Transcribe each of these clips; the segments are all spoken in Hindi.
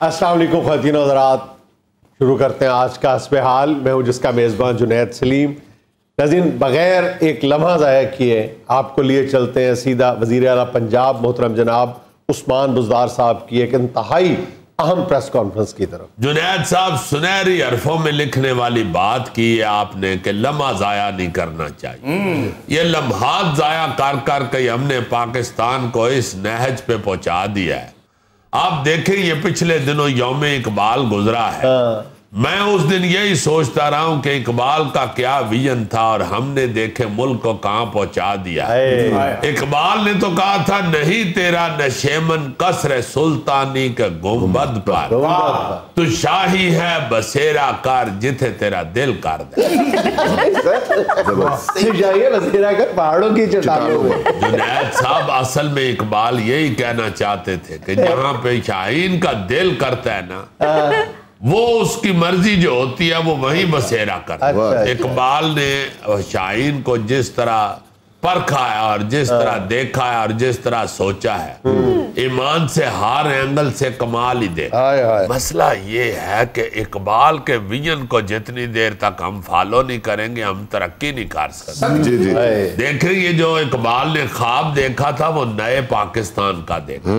अस्सलाम वालेकुम ख़वातीन और हज़रात, शुरू करते हैं आज का हस्बे हाल। मैं हूँ जिसका मेज़बान जुनैद सलीम। नाज़रीन, बग़ैर एक लम्हा ज़ाया किए आपको लिए चलते हैं सीधा वज़ीर आला पंजाब मोहतरम जनाब उस्मान बुज़दार साहब की एक इंतहाई अहम प्रेस कॉन्फ्रेंस की तरफ। जुनैद साहब, सुनहरी हरफों में लिखने वाली बात की है आपने कि लम्हा ज़ाया नहीं करना चाहिए। ये लम्हात ज़ाया कर कर के हमने पाकिस्तान को इस नहज पे पहुंचा दिया है। आप देखें, ये पिछले दिनों यौम इकबाल गुजरा है। मैं उस दिन यही सोचता रहा हूं कि इकबाल का क्या विजन था और हमने देखे मुल्क को कहां पहुंचा दिया। इकबाल ने तो कहा था, नहीं तेरा नशेमन कसर सुल्तानी के गुंबद पर, तू शाही है बसेरा कर जिथे तेरा दिल कर दे। बसेरा कर पहाड़ों की चट्टानों में। जुनैद साहब, असल में इकबाल यही कहना चाहते थे कि जहां पे शाहीन का दिल करता है ना, वो उसकी मर्जी जो होती है वो वहीं बसेरा करता है। इकबाल ने शाहीन को जिस तरह परखा है और जिस तरह देखा है और जिस तरह सोचा है, ईमान से हर एंगल से कमाल ही देखा। मसला ये है कि इकबाल के विजन को जितनी देर तक हम फॉलो नहीं करेंगे हम तरक्की नहीं कर सकते। देखें, ये जो इकबाल ने ख्वाब देखा था वो नए पाकिस्तान का देखा,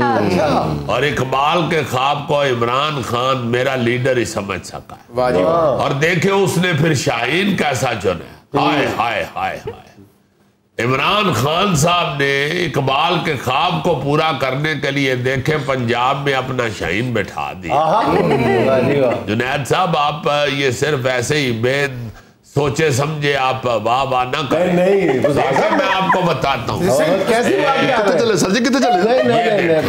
और इकबाल के ख्वाब को इमरान खान मेरा लीडर ही समझ सका है। और देखे उसने फिर शाहीन कैसा चुना। हाय हाय हाय हाय, इमरान खान साहब ने इकबाल के ख्वाब को पूरा करने के लिए देखे पंजाब में अपना शाहीन बैठा दिया। जुनैद साहब, आप ये सिर्फ ऐसे ही बेद सोचे समझे आप वाह वाह ना करें। नहीं, मैं आपको बताता हूँ कैसे चले सर जी, कितने चले।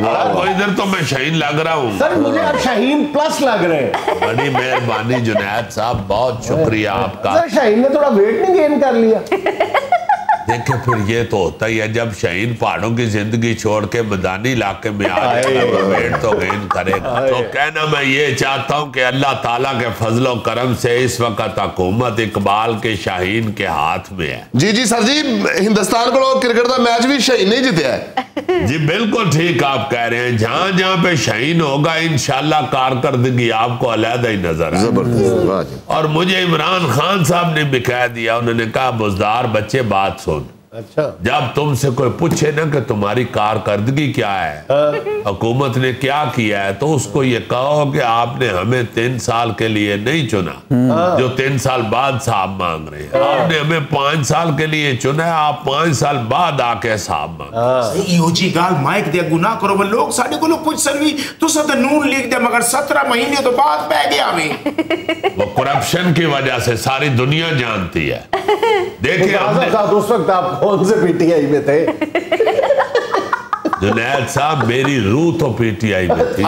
आपको इधर तो मैं शाहीन लग रहा हूँ सर, मुझे अब शाहीन प्लस लग रहे हैं। बड़ी मेहरबानी जुनैद साहब, बहुत शुक्रिया आपका। सर, शाहीन ने थोड़ा वेट नहीं गेन कर लिया। देखे, फिर ये तो होता ही है जब शाहीन पहाड़ों की जिंदगी छोड़ के मैदानी इलाके में आ जाएगा, वेट तो गेन करेगा। तो कहना मैं ये चाहता हूँ कि अल्लाह ताला के फजलो करम से इस वक्त हुकूमत इकबाल के शाहीन के हाथ में है। जी जी सर जी, हिंदुस्तान को क्रिकेट का मैच भी शाहीन नहीं जीते है। जी बिल्कुल ठीक आप कह रहे हैं। जहां जहां पे शाहीन होगा इंशाल्लाह कारकर्दगी आपको अलहदा ही नजर आएगी। और मुझे इमरान खान साहब ने भी कह दिया, उन्होंने कहा, बुज़दार बच्चे बात सुन। अच्छा, जब तुमसे कोई पूछे ना कि तुम्हारी कारकर्दगी क्या है, हुकूमत ने क्या किया है, तो उसको ये कहो कि आपने हमें 3 साल के लिए नहीं चुना जो 3 साल बाद साहब मांग रहे हैं। आपने हमें 5 साल के लिए चुना है, आप 5 साल बाद आके साहब मांग। गाल माइक दे गुनाह करो वो लोग साडे को कुछ सर्वी तो सब नून लिख दे, मगर 17 महीने तो बाद पै गया हमें। वो करप्शन की वजह से सारी दुनिया जानती है। देखिए उस वक्त आप कौन से पीटीआई में थे? जुनैद साहब, मेरी रूह तो पीटीआई में थी।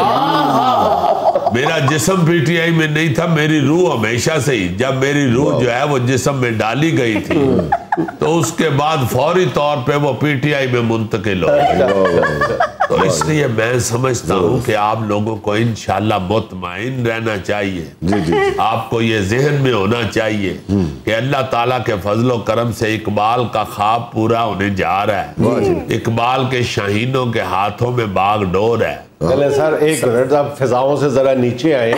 मेरा जिस्म पीटीआई में नहीं था, मेरी रूह हमेशा से ही। जब मेरी रूह जो है वो जिस्म में डाली गई थी तो उसके बाद फौरी तौर पे वो पीटीआई में मुंतकिल हो गई। तो इसलिए मैं समझता हूँ कि आप लोगों को इंशाल्लाह मुतमईन रहना चाहिए। आपको ये जहन में होना चाहिए कि अल्लाह ताला के फजलो करम से इकबाल का ख्वाब पूरा होने जा रहा है। इकबाल के शाहीनों के हाथों में बागडोर है। चले सर, एक मिनट, आप फिजाओं से जरा नीचे आए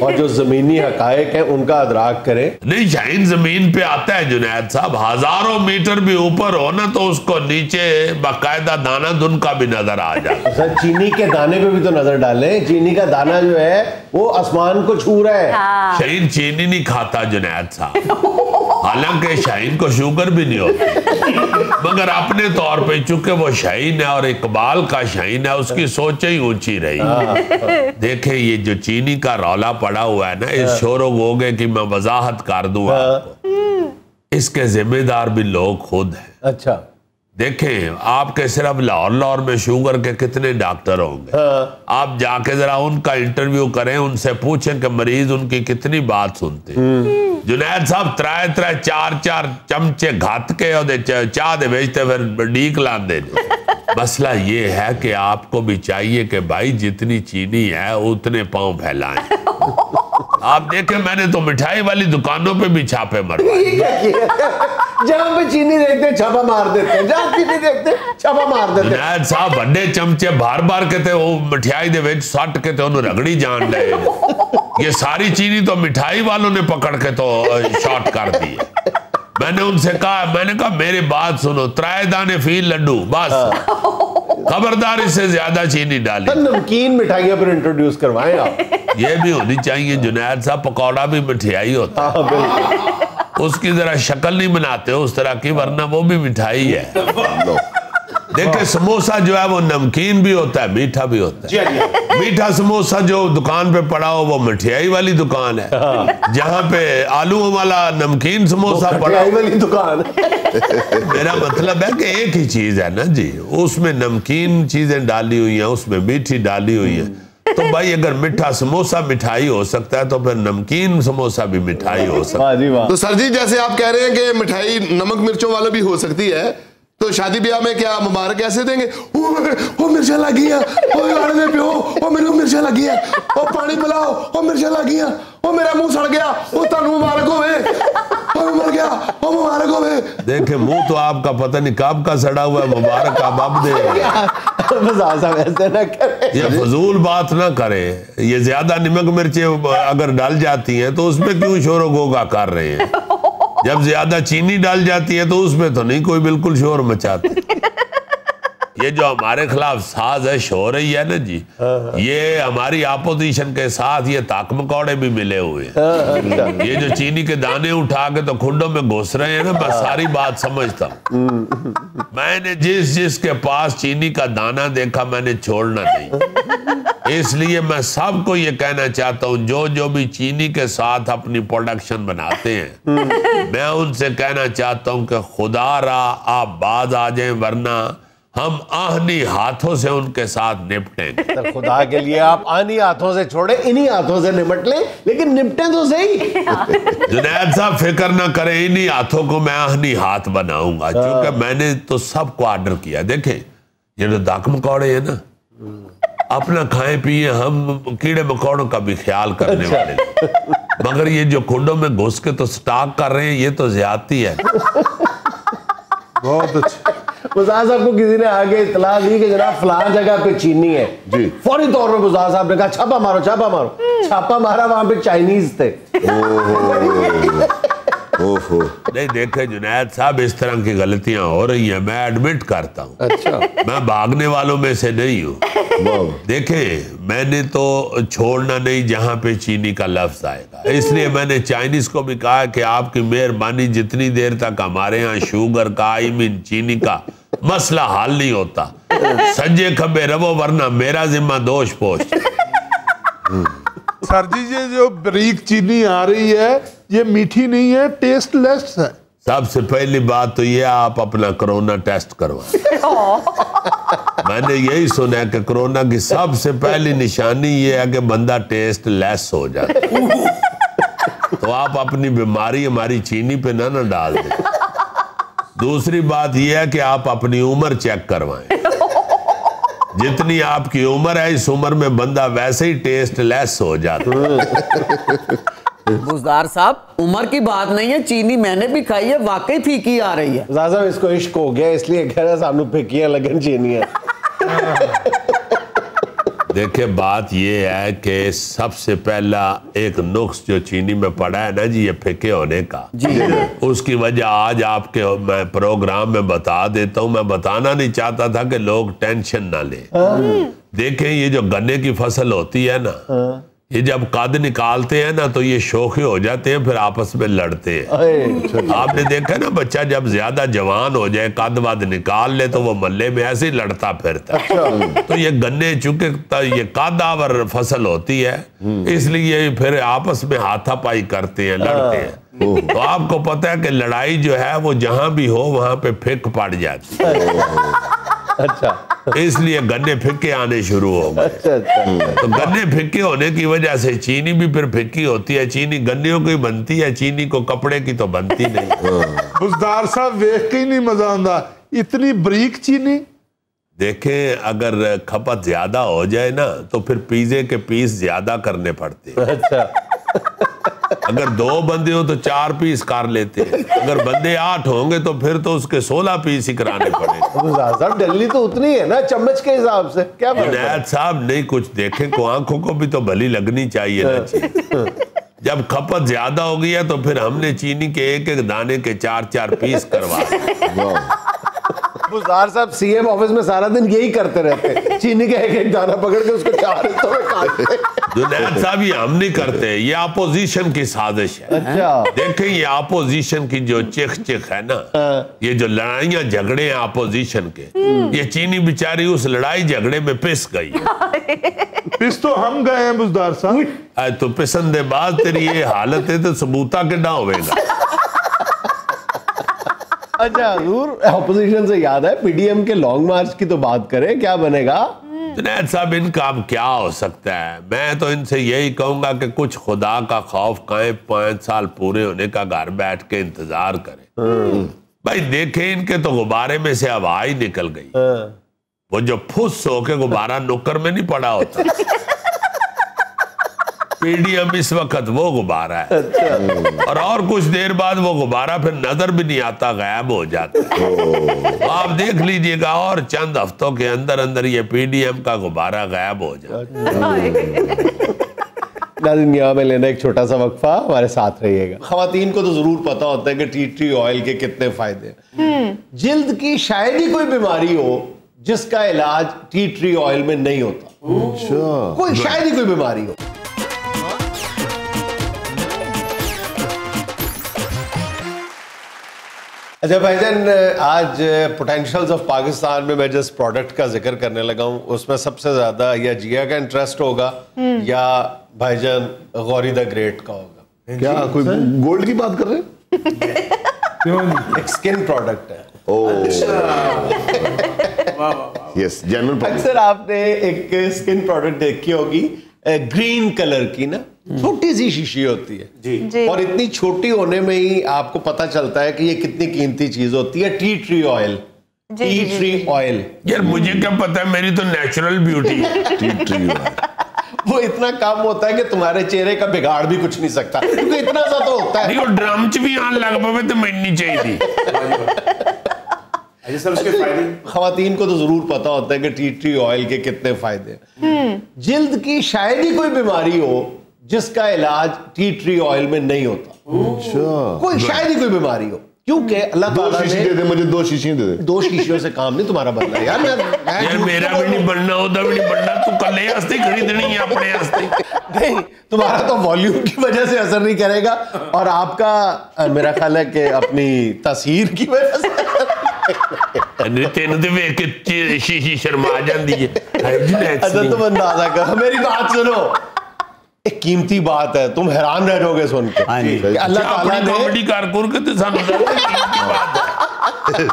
और जो जमीनी हकायक है उनका अदराक करें। नहीं, शाहीन जमीन पे आता है जुनैद साहब, हजारों मीटर भी ऊपर हो ना तो उसको नीचे बाकायदा दाना धुन का भी नजर आ जाए। सर, चीनी के दाने पे भी तो नजर डालें। चीनी का दाना जो है वो आसमान को छू रहा है। शाहीन चीनी नहीं खाता जुनैद साहब, हालांकि शाहीन को शुगर भी नहीं होती, मगर अपने तौर पे चूंकि वो शाहीन है और इकबाल का शाहीन है, उसकी सोच ही ऊंची रही। देखे, ये जो चीनी का रौला पड़ा हुआ है ना, इस शोरों हो गए कि मैं वजाहत कर दूं आपको, इसके जिम्मेदार भी लोग खुद हैं। अच्छा, देखें, आपके सिर्फ लाहौर में शुगर के कितने डॉक्टर होंगे। आप जाके जरा उनका इंटरव्यू करें, उनसे पूछें कि मरीज उनकी कितनी बात सुनते। जुनैद साहब, 3-4 चमचे घात के चाह दे भेजते फिर डीक लांदे। मसला ये है कि आपको भी चाहिए कि भाई जितनी चीनी है उतने पांव फैलाएं। आप देखें, मैंने तो मिठाई वाली दुकानों पे भी छापे मरवाए। जहाँ पे चीनी देखते हैं छापा मार देते हैं, जहाँ चीनी देखते हैं छापा मार देते हैं। जुनैद साहब बड़े चमचे बार बार कहते वो मिठाई दे विच सट के ते ओनू रगड़ी जान ले। ये सारी चीनी तो मिठाई वालों ने पकड़ के तो शॉर्ट कर दी है। मैंने उनसे कहा, मैंने कहा मेरी बात सुनो, 3 दाने फील लड्डू बस, खबरदार इससे ज्यादा चीनी डाली। तो नमकीन मिठाइयाँ पर इंट्रोड्यूस करवाएं आप। ये भी होनी चाहिए जुनैद साहब, पकौड़ा भी मिठाई होता है। हाँ बिल्कुल। उसकी जरा शक्ल नहीं बनाते उस तरह की, वरना वो भी मिठाई है। देखिए समोसा जो है वो नमकीन भी होता है, मीठा भी होता है। मीठा समोसा जो दुकान पे पड़ा हो वो मिठाई वाली दुकान है। जहाँ पे आलू वाला नमकीन समोसा पड़ा वाली दुकान। मेरा मतलब है कि एक ही चीज है ना जी, उसमें नमकीन चीजें डाली हुई हैं, उसमें मीठी डाली हुई है। तो भाई अगर मीठा समोसा मिठाई हो सकता है तो फिर नमकीन समोसा भी मिठाई हो सकता है। तो सर जी जैसे आप कह रहे हैं कि मिठाई नमक मिर्चों वाला भी हो सकती है, तो शादी ब्याह में क्या मुबारक ऐसे देंगे, ओ मिर्चा लगी है, ओ लाड़ में पियो, ओ मेरे को मिर्चा लगी है, ओ पानी पिलाओ, ओ मिर्चा लगी है, ओ मेरा मुंह सड़ गया, ओ तानू मुबारक होवे, ओ मर गया, ओ मुबारक होवे। देखे मुंह तो आपका पता नहीं कब का सड़ा हुआ है, मुबारक आप अब दे। ऐसे ना करे, ये फजूल बात ना करे। ये ज्यादा नमक मिर्चे अगर डाल जाती हैं तो उसमें क्यों शोर गोगा कर रहे हैं? जब ज्यादा चीनी डाल जाती है तो उसमें तो नहीं कोई बिल्कुल शोर मचाते। ये जो हमारे खिलाफ साजिश हो रही है ना जी, ये हमारी अपोजिशन के साथ ये ताक मकौड़े भी मिले हुए हैं। ये जो चीनी के दाने उठा के तो खुंडों में घुस रहे हैं ना, मैं सारी बात समझता हूँ। मैंने जिसके पास चीनी का दाना देखा मैंने छोड़ना नहीं। इसलिए मैं सबको ये कहना चाहता हूँ जो भी चीनी के साथ अपनी प्रोडक्शन बनाते हैं, मैं उनसे कहना चाहता हूँ कि खुदा रा आप बाज आ जाएं, वरना हम आहनी हाथों से उनके साथ निपटेंगे। तो खुदा के लिए आप आहनी हाथों से छोड़े, इन्हीं हाथों से निपट लें, लेकिन निपटे तो सही। जुनैद साहब फिक्र ना करें, इन्हीं हाथों को मैं आहनी हाथ बनाऊंगा, क्योंकि मैंने तो सबको ऑर्डर किया। देखें ये जो दाक मकौड़े है ना, अपना खाए पिए, हम कीड़े मकौड़ों का भी ख्याल करने वाले, मगर ये जो कुंडों में घुस के तो स्टॉक कर रहे हैं, ये तो ज्यादती है। बहुत अच्छा। मुज़ार साहब को किसी ने आगे इतला दी कि जनाब फलां जगह पे चीनी है जी, फौरी तौर पर मुज़ार साहब ने कहा छापा मारो छापा मारो। छापा मारा, वहां पे चाइनीज थे। नहीं देखे जुनैद साहब, इस तरह की गलतियां हो रही हैं, मैं एडमिट करता हूँ। अच्छा, मैं भागने वालों में से नहीं हूँ। देखें मैंने तो छोड़ना नहीं जहां पे चीनी का लफ्ज आएगा, इसलिए मैंने चाइनीज को भी कहा कि आपकी मेहरबानी, जितनी देर तक हमारे यहाँ शुगर का, आई मीन चीनी का मसला हल नहीं होता, सज्जे खब्बे रवो, वरना मेरा जिम्मा दोष पोष। सर जी ये जो बारीक चीनी आ रही है ये मीठी नहीं है, टेस्टलेस है। सबसे पहली बात तो ये आप अपना कोरोना टेस्ट करवाएं। मैंने यही सुना है कि कोरोना की सबसे पहली निशानी ये है कि बंदा टेस्ट लेस हो जाए। तो आप अपनी बीमारी हमारी चीनी पे ना डाल दें। दूसरी बात यह है कि आप अपनी उम्र चेक करवाएं। जितनी आपकी उम्र है, इस उम्र में बंदा वैसे ही टेस्ट लेस हो जाता है। बुज़दार साहब उम्र की बात नहीं है, चीनी मैंने भी खाई है, वाकई फीकी आ रही है। मुज़ार साहब इसको इश्क हो गया, इसलिए कह रहा सामने फिकियां लगन चीनी है। देखिए बात ये है कि सबसे पहला एक नुक्स जो चीनी में पड़ा है ना जी, ये फिके होने का जी, उसकी वजह आज आपके मैं प्रोग्राम में बता देता हूँ। मैं बताना नहीं चाहता था कि लोग टेंशन ना ले। देखें ये जो गन्ने की फसल होती है ना, ये जब कद निकालते हैं ना तो ये शोखे हो जाते हैं, फिर आपस में लड़ते हैं। आपने देखा ना बच्चा जब ज्यादा जवान हो जाए, कद वद निकाल ले, तो वो मल्ले में ऐसे ही लड़ता फिरता है। तो ये गन्ने चूंकि ये कदावर फसल होती है, इसलिए फिर आपस में हाथापाई करते हैं, लड़ते हैं। तो आपको पता है कि लड़ाई जो है वो जहां भी हो वहां पे फिक पड़ जाती है। अच्छा, इसलिए गन्ने फिक्के आने शुरू हो गए। तो गन्ने फिक्के होने की वजह से चीनी भी फिर फिक्की होती है। चीनी गन्नियों की बनती है, चीनी को कपड़े की तो बनती नहीं। बुज़दार साहब वेख के ही नहीं मजा आता, इतनी बारीक चीनी। देखें अगर खपत ज्यादा हो जाए ना तो फिर पिज्जे के पीस ज्यादा करने पड़ते हैं। अच्छा। अगर 2 बंदे हो तो 4 पीस कर लेते हैं, अगर बंदे 8 होंगे तो फिर तो उसके 16 पीस ही कराने पड़ेंगे। साहब दिल्ली तो उतनी है ना, चम्मच के हिसाब से क्या जुनैद साहब नहीं कुछ देखें को आंखों को भी तो भली लगनी चाहिए ना चीज। जब खपत ज्यादा हो गई है तो फिर हमने चीनी के एक एक दाने के 4-4 पीस करवा। बुज़दार साहब सीएम ऑफिस में सारा दिन यही करते रहते हैं, चीनी का एक एक दाना पकड़ के उसको 4 हिस्सों में काटते। जुनैद साहब ये हम नहीं करते, ये अपोजिशन की साजिश है। अच्छा देखें ये अपोजिशन की जो चिख है ना, ये जो लड़ाइयां झगड़े हैं अपोजिशन के, ये चीनी बेचारी उस लड़ाई झगड़े में पिस गई है। पिस तो हम गए हैं बुज़दार साहब। तो पिसंदेबाज तेरी ये हालत है तो सबूता के ना होगा। अच्छा हुजूर, ऑपोजिशन से याद है, पीडीएम के लॉन्ग मार्च की तो बात करें, क्या बनेगा? जुनैद साहब इनका अब क्या हो सकता है? मैं तो इनसे यही कहूंगा कि कुछ खुदा का खौफ खाएं, 5 साल पूरे होने का घर बैठ के इंतजार करें। भाई देखें इनके तो गुब्बारे में से हवा ही निकल गई। वो जो फुस होके गुब्बारा नुक्कर में नहीं पड़ा होता, पीडीएम इस वक्त वो गुब्बारा है। और कुछ देर बाद वो गुब्बारा फिर नजर भी नहीं आता, गायब हो जाता है। तो आप देख लीजिएगा और चंद हफ्तों के अंदर अंदर ये पीडीएम का गुब्बारा गायब हो जाता है। नाज़रीन यहाँ में लेना एक छोटा सा वक्फा, हमारे साथ रहिएगा। खवातीन को तो जरूर पता होता है कि टी ट्री ऑयल के कितने फायदे हैं। जिल्द की शायद ही कोई बीमारी हो जिसका इलाज टी ट्री ऑयल में नहीं होता। कोई शायद ही कोई बीमारी हो। अच्छा भाईजान, आज पोटेंशियल्स ऑफ पाकिस्तान में मैं जिस प्रोडक्ट का जिक्र करने लगा हूँ उसमें सबसे ज्यादा या जिया का इंटरेस्ट होगा या भाईजान गौरी द ग्रेट का होगा। क्या कोई गोल्ड की बात कर रहे हैं? एक स्किन प्रोडक्ट है। Yes, genuine. अक्सर आपने एक स्किन प्रोडक्ट देखी होगी, ग्रीन कलर की ना, छोटी सी शीशी होती है जी। और इतनी छोटी होने में ही आपको पता चलता है कि ये कितनी कीमती चीज होती है। Tea tree oil, tea tree oil. यार मुझे क्या पता है, मेरी तो नेचुरल ब्यूटी है। टी ट्री ऑयल वो इतना कम होता है कि तुम्हारे चेहरे का बिगाड़ भी कुछ नहीं सकता, क्योंकि इतना सा तो होता है। ड्रम च भी आन लग पावे तो मिलनी चाहिए। खवातीन को तो जरूर पता होता है कि टी ट्री ऑयल के कितने फायदे हैं। जिल्द की शायद ही कोई बीमारी हो जिसका इलाज टी ट्री ऑयल में नहीं होता। कोई शायद ही कोई बीमारी हो, क्योंकि अल्लाह ताला ने दे दे, मुझे 2 शीशियां दे दे। 2 शीशियों से काम नहीं तुम्हारा बनना यार। यार मेरा भी नहीं बनना, होता भी नहीं बनना, तू कल्ले हस्ते खरीदनी है अपने हस्ते। नहीं, तुम्हारा तो वॉल्यूम की वजह से असर नहीं करेगा और आपका मेरा ख्याल है कि अपनी तस्हीर की वजह से तेन देख के शीशी शर्मा जाती है। अच्छा तुम अंदाजा करो, मेरी बात सुनो, एक कीमती बात है, तुम हैरान रह जाओगे सुन के। अल्लाह ताला ने कॉमेडी कारकुन के तो सानू कीमती बात है।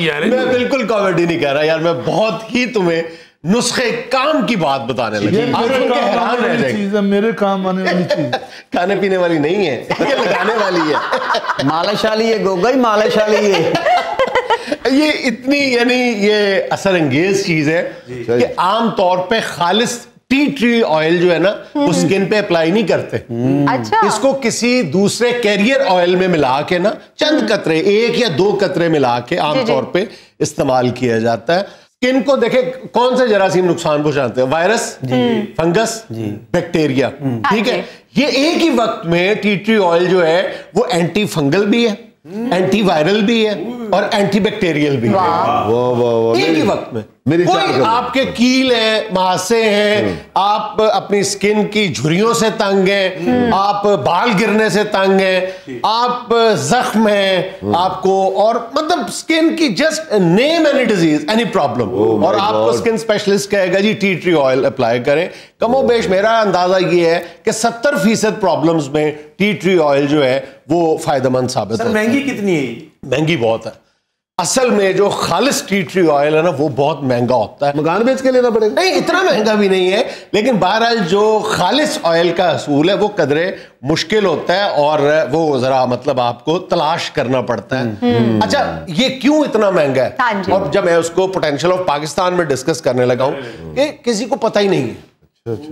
यार मैं बिल्कुल कॉमेडी नहीं कर रहा यार, मैं बहुत ही तुम्हें नुस्खे काम की बात बताने लगी। हैरान रह जाएंगे। मेरे काम आने वाली चीज खाने पीने वाली नहीं है, ये लगाने वाली है। मालाशाली है गोगा, मालाशाली है। ये इतनी यानी ये असरअंगेज चीज है कि आम तौर पे खालिस टी ट्री ऑयल जो है ना वो स्किन पे अप्लाई नहीं करते। अच्छा। इसको किसी दूसरे कैरियर ऑयल में मिला के ना चंद कतरे, 1 या 2 कतरे मिला के आमतौर पे इस्तेमाल किया जाता है। स्किन को देखे कौन से जरासीम नुकसान पहुंचाते हैं? Virus, fungus, bacteria. ठीक है, ये एक ही वक्त में टी ट्री ऑयल जो है वो एंटी फंगल भी है, एंटी वायरल भी है और एंटी बैक्टीरियल भी है। एक ही वक्त में। कोई आपके कील है, महासे हैं, आप अपनी स्किन की झुर्रियों से तंग हैं, आप बाल गिरने से तंग हैं, आप जख्म हैं आपको, और मतलब स्किन की just name any disease, any problem, और आपको स्किन स्पेशलिस्ट कहेगा G tea tree oil apply करें। कमोबेश मेरा अंदाजा ये है कि 70% प्रॉब्लम्स में टी ट्री ऑयल जो है वो फायदेमंद साबित है। महंगी कितनी है? महंगी बहुत है। असल में जो खालिस टी ट्री ऑयल है ना वो बहुत महंगा होता है, मकान बेच के लेना पड़ेगा। नहीं इतना महंगा भी नहीं है, लेकिन बहरहाल जो खालिस ऑयल का असूल है वो कदरे मुश्किल होता है और वो जरा मतलब आपको तलाश करना पड़ता है। अच्छा, ये क्यों इतना महंगा है? और जब मैं उसको पोटेंशियल ऑफ पाकिस्तान में डिस्कस करने लगा हूं कि किसी को पता ही नहीं है,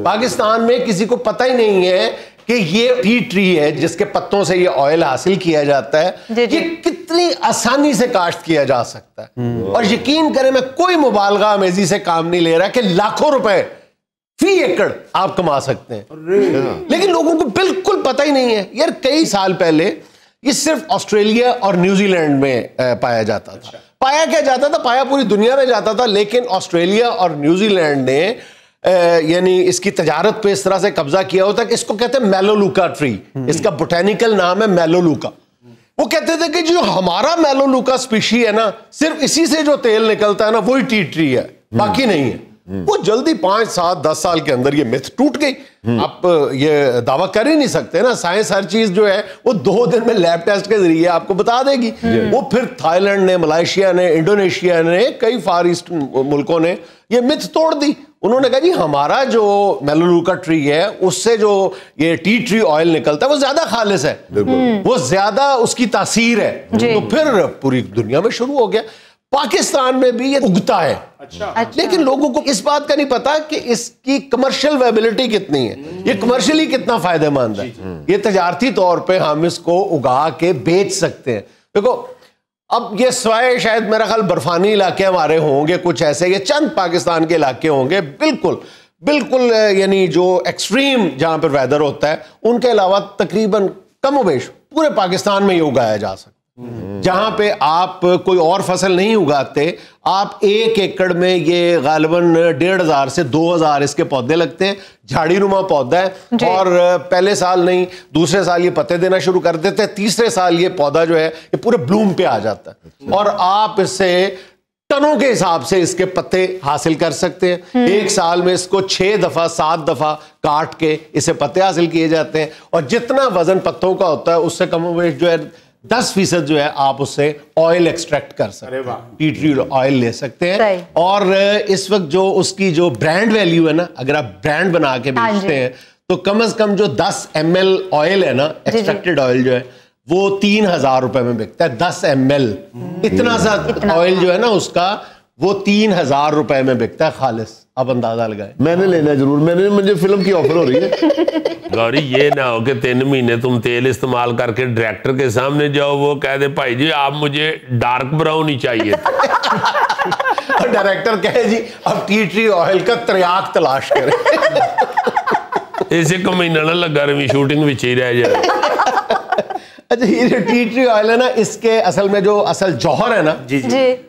पाकिस्तान में किसी को पता ही नहीं है कि ये टी ट्री है जिसके पत्तों से ये ऑयल हासिल किया जाता है, ये कितनी आसानी से काश्त किया जा सकता है। और यकीन करें, मैं कोई मुबालगा अमेजी से काम नहीं ले रहा कि लाखों रुपए फी एकड़ आप कमा सकते हैं, लेकिन लोगों को बिल्कुल पता ही नहीं है। यार कई साल पहले ये सिर्फ ऑस्ट्रेलिया और न्यूजीलैंड में पाया जाता था। पाया क्या जाता था? पाया पूरी दुनिया में जाता था, लेकिन ऑस्ट्रेलिया और न्यूजीलैंड ने यानी इसकी तजारत पे इस तरह से कब्जा किया होता कि इसको कहते हैं मेलोलुका ट्री। इसका बोटेनिकल नाम है मेलोलुका। वो कहते थे कि जो हमारा मेलोलुका स्पीशी है ना, सिर्फ इसी से जो तेल निकलता है ना, वही टी ट्री है, बाकी नहीं है। वो जल्दी 5, 7, 10 साल के अंदर ये मिथ टूट गई। आप ये दावा कर ही नहीं सकते ना, साइंस हर चीज जो है वो 2 दिन में लैब टेस्ट के जरिए आपको बता देगी। वो फिर थाईलैंड ने, मलेशिया ने, इंडोनेशिया ने, कई फार ईस्ट मुल्कों ने ये मिथ तोड़ दी। उन्होंने कहा जी हमारा जो मेलोलुका ट्री है उससे जो ये टी ट्री ऑयल निकलता है वो ज्यादा खालिस है, वो ज्यादा उसकी तासीर है। तो फिर पूरी दुनिया में शुरू हो गया। पाकिस्तान में भी ये उगता है। अच्छा। लेकिन लोगों को इस बात का नहीं पता कि इसकी कमर्शियल वेबिलिटी कितनी है, ये कमर्शियली कितना फायदेमंद है। ये तजारती तौर पे हम इसको उगा के बेच सकते हैं। देखो अब ये स्वाय शायद मेरा ख्याल बर्फानी इलाके हमारे होंगे कुछ ऐसे, ये चंद पाकिस्तान के इलाके होंगे बिल्कुल बिल्कुल यानी जो एक्सट्रीम जहां पर वेदर होता है, उनके अलावा तकरीबन कमोबेश पूरे पाकिस्तान में ये उगाया जा सकता है। जहां पे आप कोई और फसल नहीं उगाते, आप 1 एकड़ में ये गालिबन 1500 से 2000 इसके पौधे लगते हैं। झाड़ी नुमा पौधा है और पहले साल नहीं, दूसरे साल ये पत्ते देना शुरू कर देते हैं, तीसरे साल ये पौधा जो है ये पूरे ब्लूम पे आ जाता है और आप इससे टनों के हिसाब से इसके पत्ते हासिल कर सकते हैं। एक साल में इसको 6 दफा 7 दफा काट के इसे पत्ते हासिल किए जाते हैं और जितना वजन पत्तों का होता है उससे कम जो है 10% जो है आप उससे ऑयल एक्सट्रैक्ट कर सकते हैं, टी ट्री ऑयल ले सकते हैं। और इस वक्त जो उसकी जो ब्रांड वैल्यू है ना, अगर आप ब्रांड बना के बेचते हैं तो कम से कम जो 10 ml ऑयल है ना, एक्सट्रैक्टेड ऑयल जो है वो 3000 रुपए में बिकता है। 10 ml इतना सा ऑयल जो है ना उसका, वो 3000 रुपए में बिकता है खालिस। अब अंदाजा लगाए। मैंने लेना जरूर, मुझे फिल्म की ऑफर हो रही है। गौरी ये ना हो कि 3 महीने तुम तेल इस्तेमाल करके डायरेक्टर के सामने जाओ, वो कह दे भाई जी आप मुझे डार्क ब्राउन ही चाहिए। और डायरेक्टर कहे जी अब टी ट्री ऑयल का त्रयाक तलाश करें। इसे 1 महीना ना लगा रही शूटिंग में ही रह जाए। अच्छा ये जो टी ट्री ऑयल है ना, इसके असल में जो असल जौहर है ना जी,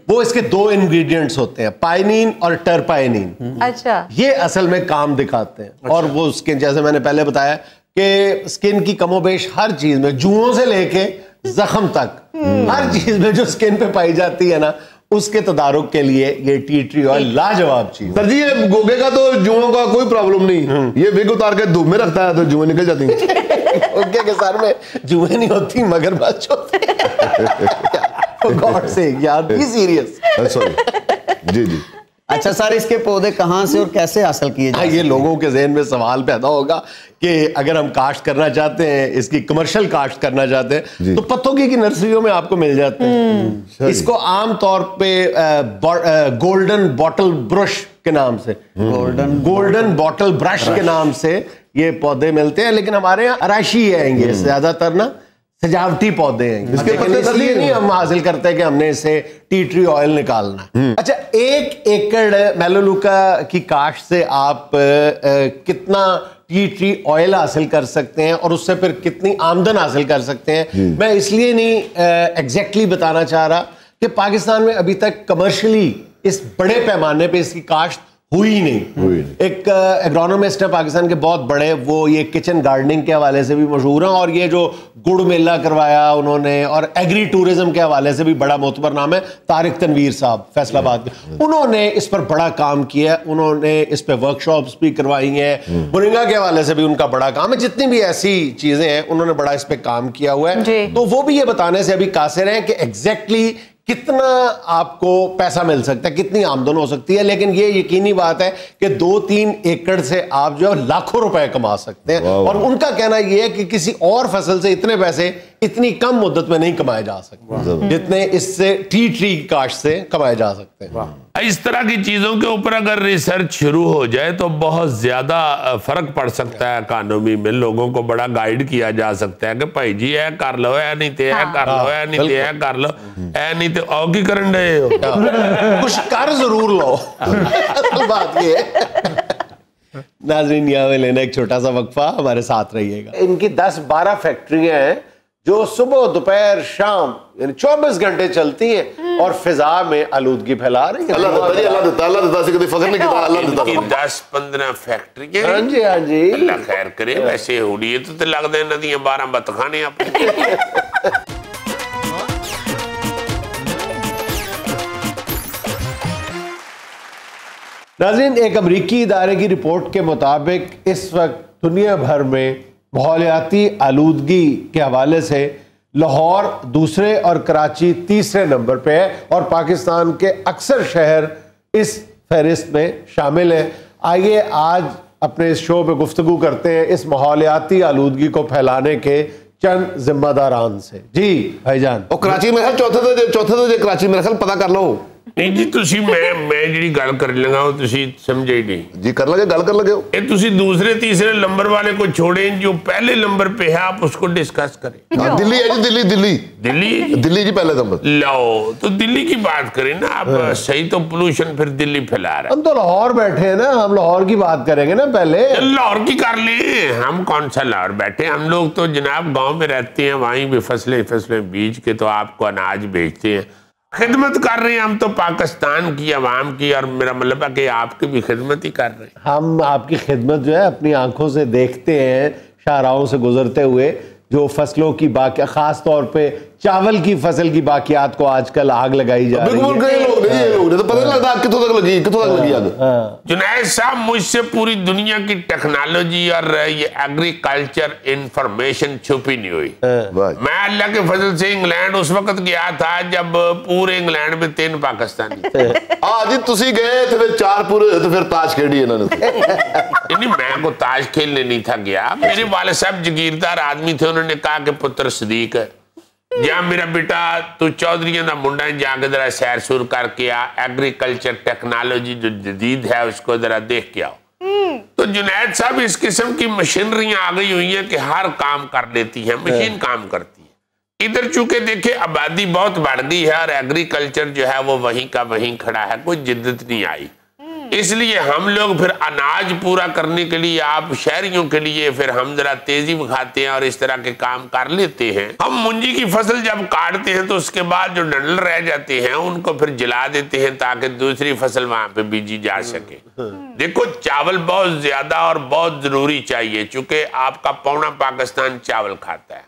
वो इसके 2 इंग्रेडिएंट्स होते हैं, पाइनिन और टर्पाइनिन। अच्छा। ये असल में काम दिखाते हैं। अच्छा। और वो स्किन, जैसे मैंने पहले बताया कि स्किन की कमोबेश हर चीज में, जुओं से लेके जख्म तक हर चीज में जो स्किन पे पाई जाती है ना, उसके तदारुक के लिए ये टी ट्री ऑयल लाजवाब चीज। सर जी ये गोगे का तो जुओं का कोई प्रॉब्लम नहीं, ये विग उतार के धूप में रखता है तो जुएं निकल जाती हैं। गोगे के सर में जुएं नहीं होती मगर बच होती। गॉड से यार बी सीरियस। सॉरी जी जी। अच्छा सर, इसके पौधे कहाँ से और कैसे हासिल किए जाते हैं? ये लोगों के ज़हन में सवाल पैदा होगा कि अगर हम काश्त करना चाहते हैं, इसकी कमर्शियल काश्त करना चाहते हैं तो पत्तों की नर्सरियों में आपको मिल जाते हैं। इसको आम तौर पे गोल्डन बॉटल ब्रश के नाम से, गोल्डन बॉटल ब्रश के नाम से ये पौधे मिलते हैं। लेकिन हमारे यहाँ अराशी आएंगे ज्यादातर ना, सजावटी पौधे हैं, इसलिए नहीं हम हासिल करते कि हमने इसे टी ट्री ऑयल निकालना है। अच्छा 1 एकड़ मेलोलुका की काश्त से आप कितना टी ट्री ऑयल हासिल कर सकते हैं और उससे फिर कितनी आमदन हासिल कर सकते हैं, मैं इसलिए नहीं एग्जैक्टली बताना चाह रहा कि पाकिस्तान में अभी तक कमर्शियली इस बड़े पैमाने पे इसकी काश्त हुई नहीं। एक एग्रोनॉमिस्ट है पाकिस्तान के बहुत बड़े, वो ये किचन गार्डनिंग के हवाले से भी मशहूर हैं और ये जो गुड़ मेला करवाया उन्होंने और एग्री टूरिज्म के हवाले से भी बड़ा मोतबर नाम है, तारिक तनवीर साहब फैसलाबाद के, उन्होंने इस पर बड़ा काम किया। उन्होंने इस पर वर्कशॉप्स भी करवाई हैं, मोरिंगा के हवाले से भी उनका बड़ा काम है। जितनी भी ऐसी चीजें हैं उन्होंने बड़ा इस पर काम किया हुआ है। तो वो भी ये बताने से अभी कासिर हैं कि एग्जैक्टली कितना आपको पैसा मिल सकता है, कितनी आमदन हो सकती है। लेकिन ये यकीनी बात है कि 2-3 एकड़ से आप जो लाखों रुपए कमा सकते हैं। और उनका कहना यह है कि किसी और फसल से इतने पैसे इतनी कम मुद्दत में नहीं कमाए जा सकते जितने इससे टी की काश्त से कमाए जा सकते हैं। इस तरह की चीजों के ऊपर अगर रिसर्च शुरू हो जाए तो बहुत ज्यादा फर्क पड़ सकता है। इकोनॉमी में लोगों को बड़ा गाइड किया जा सकता है कि भाई जी ऐ कर लो, ऐ नहीं ते ऐ कर लो, ऐ नहीं ते ऐ कर लो, ऐ नहीं ते और की करन रहे हो, कुछ कर जरूर लो। बात ये नाज़रीन, यहाँ में लेना एक छोटा सा वक्फा, हमारे साथ रहिएगा। इनकी 10-12 फैक्ट्रियां हैं जो सुबह दोपहर शाम यानी 24 घंटे चलती हैं और फिजा में आलूदगी फैला रही है। अल्लाह देता से कभी फख्र नहीं किया, अल्लाह देता। 10-15 फैक्ट्रियां। हाँ जी, हाँ जी, अल्लाह खैर करे। वैसे होनी है तो लगता है नदियां 12 बतखाने अपने। नाज़रीन, एक अमरीकी इदारे की रिपोर्ट के मुताबिक इस वक्त दुनिया भर में माहौलियाती आलूदगी के हवाले से लाहौर दूसरे और कराची तीसरे नंबर पे है और पाकिस्तान के अक्सर शहर इस फहरिस्त में शामिल हैं। आइए आज अपने इस शो पे गुफ्तगू करते हैं इस माहौलियाती आलूदगी को फैलाने के चंद जिम्मेदारान से। जी भाईजान। और कराची में चौथे कराची में पता कर लो। नहीं जी, तुसी मैं जी गल कर लगा तुसी समझे ही नहीं जी, कर लगे गल कर लगे हो। ये तुसी दूसरे तीसरे नंबर वाले को छोड़े, जो पहले नंबर पे है आप उसको डिस्कस करें। दिल्ली है जी, दिल्ली जी पहले नंबर। लो तो दिल्ली की बात करें ना आप। सही तो पोल्यूशन फिर दिल्ली फैला रहा है। हम तो लाहौर बैठे हैं ना, हम लाहौर की बात करेंगे ना पहले। लाहौर की कर ले, हम कौन सा लाहौर बैठे, हम लोग तो जनाब गांव में रहते हैं, वहीं भी फसलें बीज के तो आपको अनाज बेचते हैं, खिदमत कर रहे हैं हम तो पाकिस्तान की आवाम की। और मेरा मतलब है कि आपकी भी खिदमत ही कर रहे हैं। हम आपकी खिदमत जो है अपनी आंखों से देखते हैं, शाहराहों से गुजरते हुए जो फसलों की बाकी, खास तौर पे चावल की फसल की बाकियात को आजकल आग लगाई जा रही है। लोग तो पता नहीं लगता कितों तक लगी आग। जुनैद साहब, मुझसे पूरी दुनिया की टेक्नोलॉजी और ये एग्रीकल्चर इंफॉर्मेशन छुपी नहीं हुई। मैं अल्लाह के फजल से इंग्लैंड उस वक्त गया था जब पूरे इंग्लैंड में 3 पाकिस्तानी थे। जी तुसी गए थे, फिर 4 पूरे तो फिर ताश खेली इन्होंने। नहीं, मैं को ताश खेलने नहीं था गया। मेरे वाले साहब जागीरदार आदमी थे, उन्होंने कहा कि पुत्र सदीक है या मेरा बेटा तू चौधरी का मुंडा जाके जरा सैर सूर करके आ, एग्रीकल्चर टेक्नोलॉजी जो जदीद है उसको जरा देख के आओ। तो जुनैद साहब, इस किस्म की मशीनरियां आ गई हुई हैं कि हर काम कर लेती है, मशीन काम करती है। इधर चूंकि देखे आबादी बहुत बढ़ गई है और एग्रीकल्चर जो है वो वहीं का वहीं खड़ा है, कोई जिद्दत नहीं आई। इसलिए हम लोग फिर अनाज पूरा करने के लिए आप शहरियों के लिए फिर हम जरा तेजी दिखाते हैं और इस तरह के काम कर लेते हैं। हम मुंजी की फसल जब काटते हैं तो उसके बाद जो डंडल रह जाते हैं उनको फिर जला देते हैं ताकि दूसरी फसल वहां पे बीजी जा सके। देखो, चावल बहुत ज्यादा और बहुत जरूरी चाहिए, चूंकि आपका पौना पाकिस्तान चावल खाता है।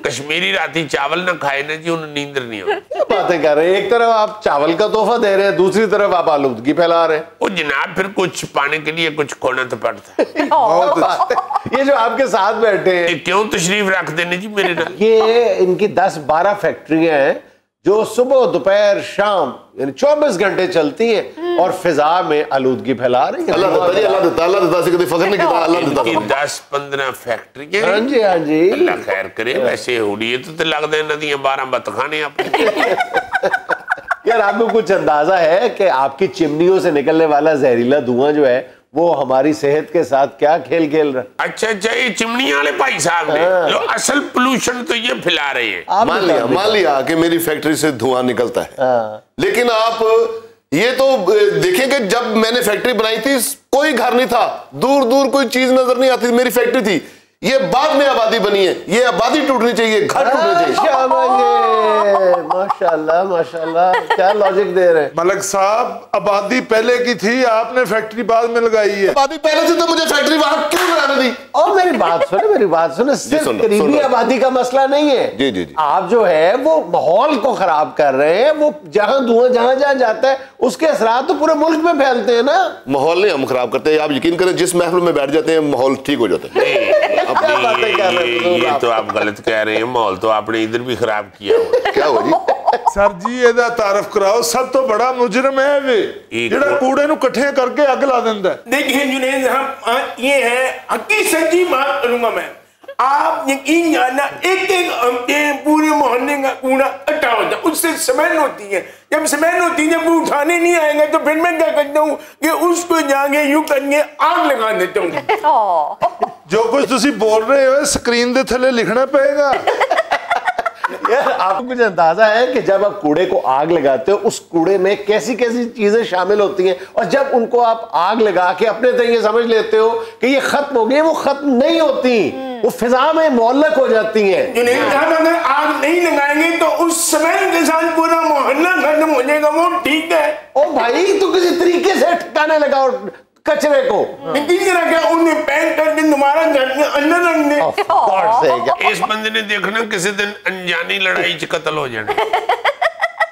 कश्मीरी राती चावल ना खाए ना जी, उन्हें नींद नहीं होती। बातें कर रहे हैं, एक तरफ आप चावल का तोहफा दे रहे हैं, दूसरी तरफ आप आलूदगी फैला रहे हैं। जनाब, फिर कुछ पाने के लिए कुछ खोना तो पड़ता है। ये जो आपके साथ बैठे हैं, क्यों तशरीफ रख देने जी मेरे नाल? ये इनकी 10-12 फैक्ट्रियां हैं जो सुबह दोपहर शाम यानी 24 घंटे चलती हैं और फिजा में आलूदगी फैला रही है। अल्लाह देता से कभी फख्र नहीं किया, अल्लाह देता। 10-15 फैक्ट्रियां। हाँ जी, हाँ जी, अल्लाह खैर करे। वैसे होनी है तो लगता है नदियां 12 बतखाने अपने। यार, आपको कुछ अंदाजा है कि आपकी चिमनियों से निकलने वाला जहरीला धुआं जो है वो हमारी सेहत के साथ क्या खेल खेल रहा है? अच्छा, ये चिमनी वाले भाई साहब ने लो असल पोल्यूशन तो ये फैला रहे हैं। मान लिया कि मेरी फैक्ट्री से धुआं निकलता है, लेकिन आप ये तो देखें कि जब मैंने फैक्ट्री बनाई थी कोई घर नहीं था, दूर दूर कोई चीज नजर नहीं आती, मेरी फैक्ट्री थी। ये बाद में आबादी बनी है, ये आबादी टूटनी चाहिए, घर टूटने चाहिए। माशाल्लाह माशाल्लाह, क्या लॉजिक दे रहे हैं मलक साहब। आबादी पहले की थी, आपने फैक्ट्री बाद में लगाई है। आबादी पहले से तो मुझे फैक्ट्री वहां क्यों लगाने दी? और मेरी बात सुने, सिर्फ करीबी आबादी का मसला नहीं है। जी जी जी, आप जो है वो माहौल को खराब कर रहे हैं। वो जहां धुआं जहां जाता है उसके असरात तो पूरे मुल्क में फैलते हैं ना। माहौल नहीं हम खराब करते, आप यकीन करें जिस महफिल में बैठ जाते हैं माहौल ठीक हो जाता है। ये तो आप गलत कह रहे हैं, माहौल तो आपने इधर भी खराब किया हो। क्या हुआ जी? सर जी एदा तारफ कराओ, सब तो बड़ा मुजरम है वे जेड़ा कूड़े नु इकट्ठे करके अग ला देंदा है। देखिए जुनैद साहब, ये है हकी सच्ची बात करूंगा मैं। आप यकीन जाना एक एक पूरे मोहल्ले का कूड़ा इकट्ठा होता है, उससे स्मेल होती है। जब स्मेल होती है, जब वो उठाने नहीं आएगा तो फिर मैं क्या करता हूँ कि उसको जाके यूं करके आग लगा देता हूँ। जो कुछ तुसी बोल रहे हो स्क्रीन दे थले लिखना पड़ेगा। यार आपको कुछ अंदाजा है कि जब आप कूड़े को आग लगाते हो उस कूड़े में कैसी कैसी चीजें शामिल होती हैं, और जब उनको आप आग लगा के अपने तरीके समझ लेते हो कि ये खत्म हो गई, वो खत्म नहीं होती, वो फिजा में मोहल्लक हो जाती हैं। जुनैद साहब अगर आग नहीं लगाएंगे तो उस समय के साथ पूरा मोहल्ला खत्म हो जाएगा, वो ठीक है। ओ भाई तो किसी तरीके से ठिकाने लगाओ कचरे को, उन्हें पैक करके तुम्हारा घर के अंदर रख दे। इस बंदे ने देखना किसी दिन अनजानी लड़ाई च कत्ल हो जाना,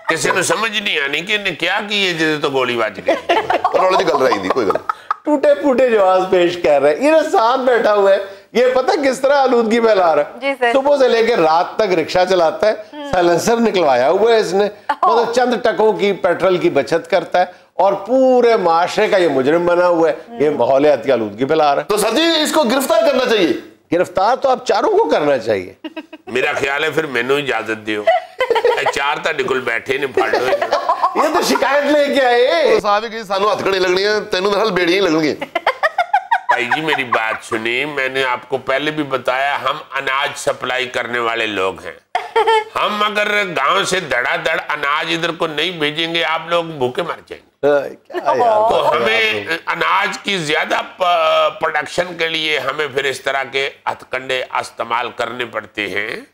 किसी ने समझ नहीं आनी कि इन्हें क्या किए जिसे तो गोली बाज गई। गल रही थी कोई गल टूटे फूटे जवाब पेश कर रहे हैं। ये साथ बैठा हुआ है, ये पता किस तरह आलूदगी फैला रहा है। सुबह से लेकर रात तक रिक्शा चलाता है, साइलेंसर निकलवाया हुआ है इसने, मतलब चंद टकों की पेट्रोल की बचत करता है और पूरे माशरे का ये मुजरिम बना हुआ है, ये माहौलियाती आलूदगी फैला रहा है। तो सर जी इसको गिरफ्तार करना चाहिए। गिरफ्तार तो आप चारों को करना चाहिए। मेरा ख्याल है फिर मैनू इजाजत दियो, चार ताडे कोल बैठे ने फड़ लो। ये तो शिकायत लेके आए साहब की सानू हथकड़ी लगनी है, तेनू मेरे बेड़ियां ही लगनी। भाई जी मेरी बात सुनिए, मैंने आपको पहले भी बताया हम अनाज सप्लाई करने वाले लोग हैं। हम अगर गांव से धड़ाधड़ अनाज इधर को नहीं भेजेंगे आप लोग भूखे मर जाएंगे। तो हमें अनाज की ज्यादा प्रोडक्शन के लिए हमें फिर इस तरह के हथकंडे इस्तेमाल करने पड़ते हैं,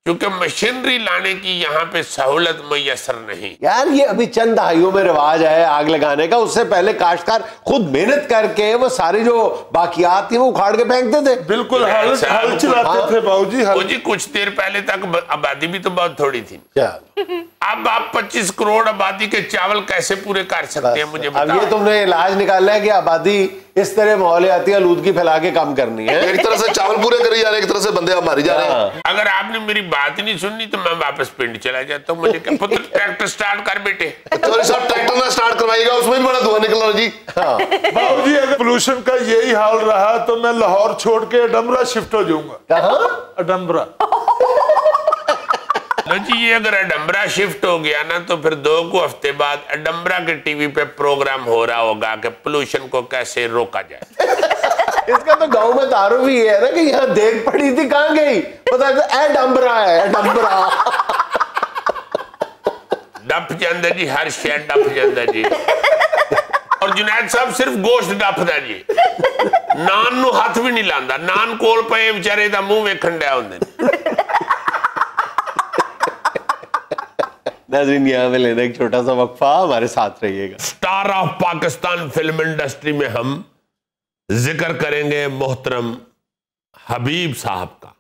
क्योंकि मशीनरी लाने की यहाँ पे सहूलत मुयसर नहीं। यार ये अभी चंद दहाइयों में रिवाज है आग लगाने का, उससे पहले काश्तकार खुद मेहनत करके वो सारी जो बाकियात थी वो उखाड़ के फेंकते थे। बिल्कुल हल चलाते थे बाबूजी। कुछ देर पहले तक आबादी भी तो बहुत थोड़ी थी। क्या अब आप 25 करोड़ आबादी के चावल कैसे पूरे कर सकते हैं मुझे बताओ। अब ये तुमने इलाज निकाला है कि आबादी इस तरह माहौलियाती आलूदगी फैला के काम करनी है। एक तरह से चावल पूरे करे जा रहे हैं, एक तरह से बंदे मारे जा रहे हैं। अगर आपने मेरी बात ही नहीं सुननी तो मैं वापस पिंड चला जाता हूँ। मुझे क्या पुत्र ट्रैक्टर स्टार्ट कर बेटे। चौधरी साहब ट्रैक्टर ना स्टार्ट करवाएगा, उसमें भी बड़ा धुआं निकल रहा जी। बाबूजी अगर पोल्यूशन का यही हाल रहा तो मैं लाहौर छोड़ के अडम्बरा शिफ्ट हो जाऊंगा। अडम्बरा जी, ये अगर अडम्बरा शिफ्ट हो गया ना तो फिर 2 हफ्ते बाद अडम्बरा के टीवी पे प्रोग्राम हो रहा होगा कि पोल्यूशन को कैसे रोका जाए। इसका तो गांव में तारुफ ही है ना कि यहाँ देख पड़ी थी, कहाँ गई पता है, अडम्बरा है अडम्बरा। डप जांदा जी, हर शय डप जांदा जी। और जुनैद साहब सिर्फ गोश्त डपदा जी, नान नु हाथ भी नहीं लांदा। नान कोल पे बेचारे दा मुंह वेखण डया हुंदे ने। नाज़रीन यहाँ में लेना एक छोटा सा वक्फा, हमारे साथ रहिएगा। Star of Pakistan film industry में हम जिक्र करेंगे मोहतरम हबीब साहब का।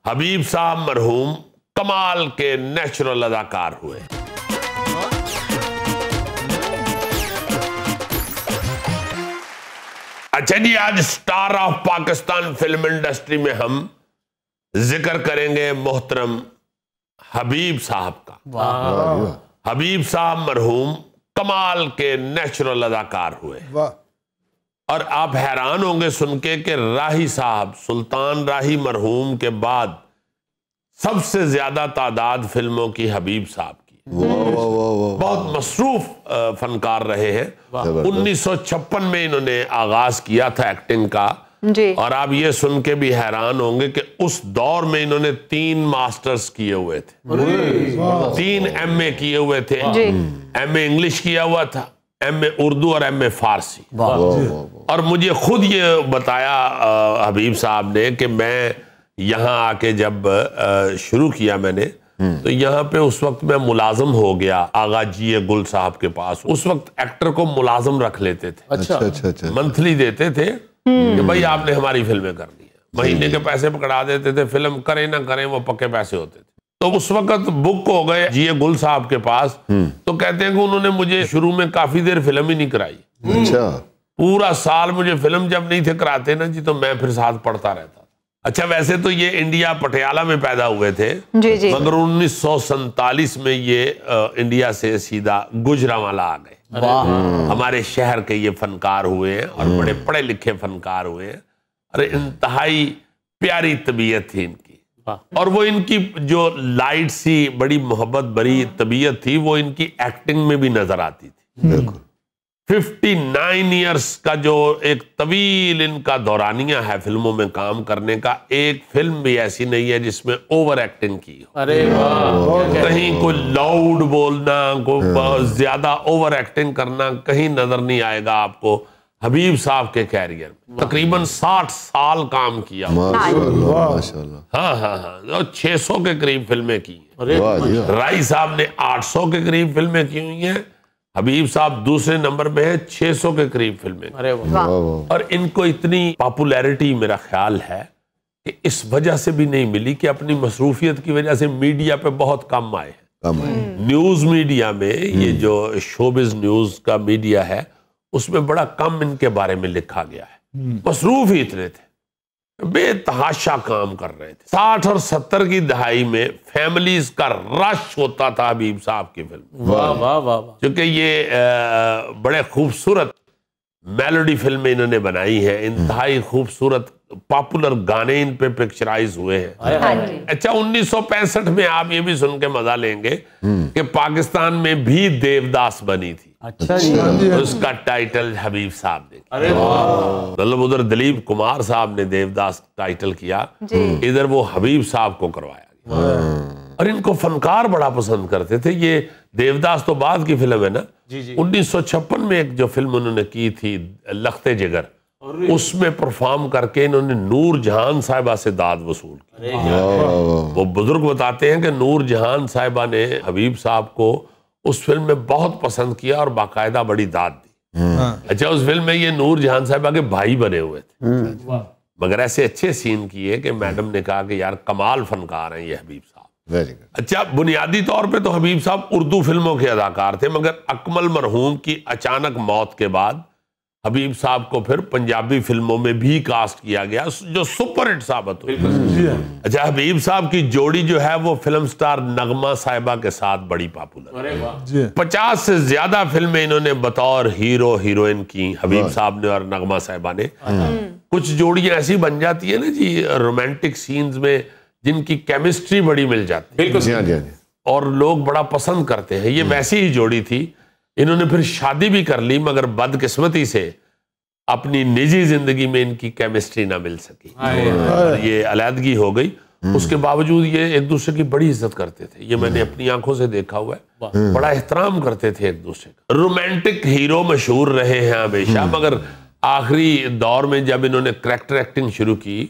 हबीब साहब मरहूम कमाल के नेचुरल अदाकार हुए। अच्छा जी, आज star of Pakistan film industry में हम जिक्र करेंगे मोहतरम हबीब साहब का। हबीब साहब मरहूम कमाल के नेचुरल अदाकार हुए। और आप हैरान होंगे सुन के कि राही साहब, सुल्तान राही मरहूम के बाद सबसे ज्यादा तादाद फिल्मों की हबीब साहब की। बहुत मसरूफ फनकार रहे हैं। 1956 में इन्होंने आगाज किया था एक्टिंग का जी। और आप ये सुन के भी हैरान होंगे कि उस दौर में इन्होंने 3 मास्टर्स किए हुए थे, 3 MA किए हुए थे। MA इंग्लिश किया हुआ था, MA उर्दू और MA फारसी। और मुझे खुद ये बताया हबीब साहब ने कि मैं यहाँ आके जब शुरू किया मैंने, तो यहाँ पे उस वक्त मैं मुलाजम हो गया आगा जी गुल साहब के पास। उस वक्त एक्टर को मुलाजम रख लेते थे। अच्छा। मंथली देते थे कि भाई आपने हमारी फिल्में करनी है, महीने के पैसे पकड़ा देते थे। फिल्म करें ना करें वो पक्के पैसे होते थे। तो उस वक्त बुक हो गए जी गुल साहब के पास, तो कहते हैं कि उन्होंने मुझे शुरू में काफी देर फिल्म ही नहीं कराई। अच्छा। पूरा साल मुझे फिल्म जब नहीं थे कराते ना जी, तो मैं फिर साथ पढ़ता रहता। अच्छा, वैसे तो ये इंडिया पटियाला में पैदा हुए थे जी। मगर 1947 में ये इंडिया से सीधा गुजरांवाला आ गए। हमारे शहर के ये फनकार हुए हैं और बड़े पढ़े लिखे फनकार हुए हैं। अरे इंतहाई प्यारी तबीयत थी इनकी, और वो इनकी जो लाइट सी बड़ी मोहब्बत भरी तबीयत थी वो इनकी एक्टिंग में भी नजर आती थी। बिल्कुल 59 इयर्स का जो एक तवील इनका दौरानिया है फिल्मों में काम करने का, एक फिल्म भी ऐसी नहीं है जिसमें ओवर एक्टिंग की हो। अरे वाह, कहीं कोई लाउड बोलना, कोई ज्यादा ओवर एक्टिंग करना कहीं नजर नहीं आएगा आपको हबीब साहब के कैरियर में। तकरीबन 60 साल काम किया। माशाल्लाह माशाल्लाह। हाँ हाँ हाँ, और 600 के करीब फिल्में की हैं। वाह जी वाह। राय साहब ने 800 के करीब फिल्में की हुई हैं, हबीब साहब दूसरे नंबर पे है 600 के करीब फिल्में। अरे वाह, वाह वाह। और इनको इतनी पॉपुलैरिटी मेरा ख्याल है कि इस वजह से भी नहीं मिली कि अपनी मसरूफियत की वजह से मीडिया पे बहुत कम आए हैं। कम है। न्यूज मीडिया में ये जो शोबिज न्यूज का मीडिया है उसमें बड़ा कम इनके बारे में लिखा गया है। मसरूफ ही इतने थे, बेतहाशा काम कर रहे थे। 60 और 70 की दहाई में फैमिलीज का रश होता था हबीब साहब की फिल्म। वाह वाह वाह, क्योंकि ये बड़े खूबसूरत मेलोडी फिल्में इन्होंने बनाई हैं, इंतहाई खूबसूरत पॉपुलर गाने इन पे पिक्चराइज हुए हैं। अच्छा 1965 में आप ये भी सुन के मजा लेंगे कि पाकिस्तान में भी देवदास बनी थी। अच्छा जी, उसका टाइटल हबीब साहब ने, अरे मतलब उधर दिलीप कुमार साहब ने देवदास टाइटल किया, इधर वो हबीब साहब को करवाया गया। और इनको फनकार बड़ा पसंद करते थे। ये देवदास तो बाद की फिल्म है ना, 1956 में एक जो फिल्म उन्होंने की थी लखते जिगर, उसमें परफॉर्म करके इन्होंने नूर जहान साहिबा से दाद वसूल की। वो बुजुर्ग बताते हैं कि नूर जहान साहिबा ने हबीब साहब को उस फिल्म में बहुत पसंद किया और बाकायदा बड़ी दाद दी। अच्छा उस फिल्म में ये नूर जहान साहिबा के भाई बने हुए थे, मगर ऐसे अच्छे सीन किए कि मैडम ने कहा कि यार कमाल फनकार हैं ये हबीब साहब। Very good. अच्छा बुनियादी तौर पे तो हबीब साहब उर्दू फिल्मों के अदाकार थे, मगर अकमल मरहूम की अचानक मौत के बाद हबीब साहब को फिर पंजाबी फिल्मों में भी कास्ट किया गया जो सुपर हिट साबित हुई। अच्छा हबीब साहब की जोड़ी जो है वो फिल्म स्टार नगमा साहिबा के साथ बड़ी पॉपुलर। 50 से ज्यादा फिल्में इन्होंने बतौर हीरो हीरोइन की हबीब साहब ने और नगमा साहिबा ने। कुछ जोड़ियां ऐसी बन जाती है ना जी रोमांटिक सीन्स में जिनकी केमिस्ट्री बड़ी मिल जाती है, बिल्कुल, और लोग बड़ा पसंद करते हैं। ये वैसी ही जोड़ी थी। इन्होंने फिर शादी भी कर ली, मगर बदकिस्मती से अपनी निजी जिंदगी में इनकी केमिस्ट्री ना मिल सकी और ये अलहदगी हो गई। उसके बावजूद ये एक दूसरे की बड़ी इज्जत करते थे, ये मैंने अपनी आंखों से देखा हुआ है। बड़ा एहतराम करते थे एक दूसरे का। रोमांटिक हीरो मशहूर रहे हैं हमेशा, मगर आखिरी दौर में जब इन्होंने करैक्टर एक्टिंग शुरू की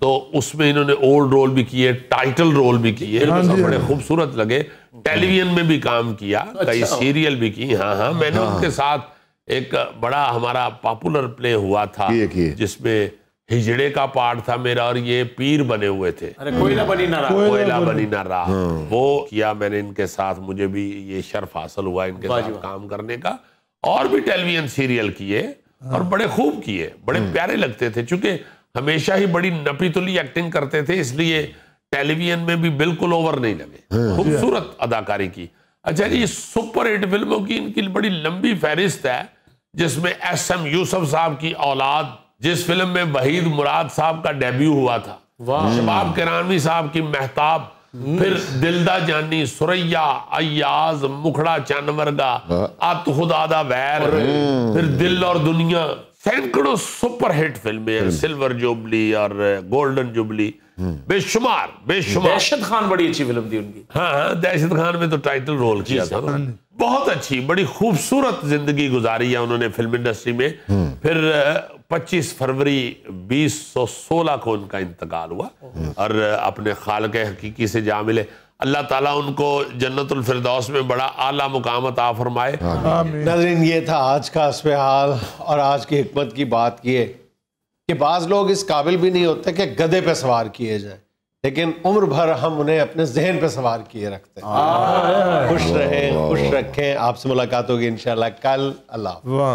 तो उसमें इन्होंने ओल्ड रोल भी किए, टाइटल रोल भी किए, बड़े खूबसूरत लगे। टेलीविजन में भी काम किया, कई सीरियल भी की। हाँ, मैंने उनके साथ एक बड़ा हमारा पॉपुलर प्ले हुआ था जिसमें हिजड़े का पार्ट था मेरा और ये पीर बने हुए थे। अरे कोयला बनी ना रहा, कोयला बनी ना रहा, वो किया मैंने इनके साथ। मुझे भी ये शर्फ हासिल हुआ इनके साथ काम करने का। और भी टेलीविजन सीरियल किए और बड़े खूब किए, बड़े प्यारे लगते थे। चूंकि हमेशा ही बड़ी नपीतुली एक्टिंग करते थे, इसलिए टेलीविजन में भी बिल्कुल ओवर नहीं लगे, खूबसूरत अदाकारी की। अच्छा जी सुपर हिट फिल्मों की इनकी बड़ी लंबी फहरिस्त है, जिसमें एस.एम. यूसुफ साहब की औलाद, जिस फिल्म में वहीद मुराद साहब का डेब्यू हुआ था, शबाब किरानवी साहब की महताब, फिर दिलदा जानी, सुरैया, अय्याज, मुखड़ा चनवरगा, आत खुदादा वैर, फिर दिल और दुनिया, सैकड़ों सुपर हिट फिल्में, सिल्वर जुबली और गोल्डन जुबली, बेशुमार। दहशत खान बड़ी अच्छी फिल्म थी उनकी। हाँ, दहशत खान में तो टाइटल रोल किया था। बहुत अच्छी, बड़ी खूबसूरत जिंदगी गुजारी है उन्होंने फिल्म इंडस्ट्री में। फिर 25 फरवरी 2016 को उनका इंतकाल हुआ और अपने खालिक हकीकी से जा मिले। अल्लाह ताला उनको जन्नतुल फिरदौस में बड़ा आला मुकाम अता फरमाए। नाज़रीन, ये था आज का अस्बे हाल और आज की हिकमत की बात की है कि बाज़ लोग इस काबिल भी नहीं होते कि गधे पे सवार किए जाए, लेकिन उम्र भर हम उन्हें अपने जहन पे सवार किए रखते हैं। खुश रहें, खुश रखें। आपसे मुलाकात होगी इंशाल्लाह कल। अल्लाह।